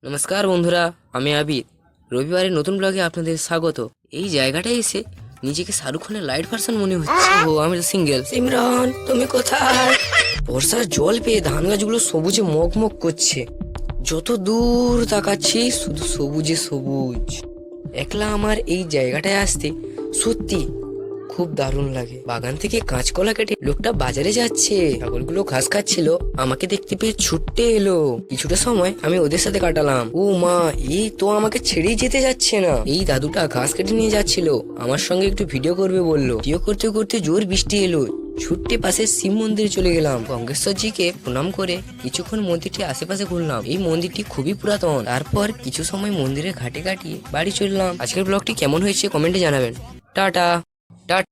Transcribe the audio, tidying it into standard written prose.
নমস্কার বন্ধুরা, আমি আবির। রবিবারের নতুন ব্লগে আপনাদের স্বাগত। এই জায়গাটায় এসে নিজেকে শাহরুখ খানের লাইট ভার্সন মনে হচ্ছে। ও আমি তো সিঙ্গেল। সিমরান, তুমি কোথায়? বর্ষার জল পেয়ে ধান গাছগুলো সবুজে মগমগ করছে। যত দূর তাকাচ্ছি শুধু সবুজে সবুজ। একলা আমার এই জায়গাটায় আসতে সত্যি খুব দারুণ লাগে। বাগান থেকে কাঁচকলা কেটে লোকটা বাজারে যাচ্ছে, ছাগলগুলো ঘাস খাচ্ছিল, আমাকে দেখতে পেয়ে ছুটতে এলো। কিছুটা সময় আমি ওদের সাথে কাটালাম। ও মা, এই তো আমাকে ছেড়েই যেতে যাচ্ছে না। এই দাদুটা ঘাস কেটে নিয়ে যাচ্ছিল, আমার সঙ্গে একটু ভিডিও করবে বললো। ভিডিও করতে করতে জোর বৃষ্টি এলো। ছুটতে পাশে শিব মন্দিরে চলে গেলাম। গঙ্গেশ্বরজিকে প্রণাম করে কিছুক্ষণ মন্দিরটি আশেপাশে ঘুরলাম। এই মন্দিরটি খুবই পুরাতন। তারপর কিছু সময় মন্দিরের ঘাটে কাটিয়ে বাড়ি চললাম। আজকের ব্লগটি কেমন হয়েছে কমেন্টে জানাবেন। টাটা। টাটা।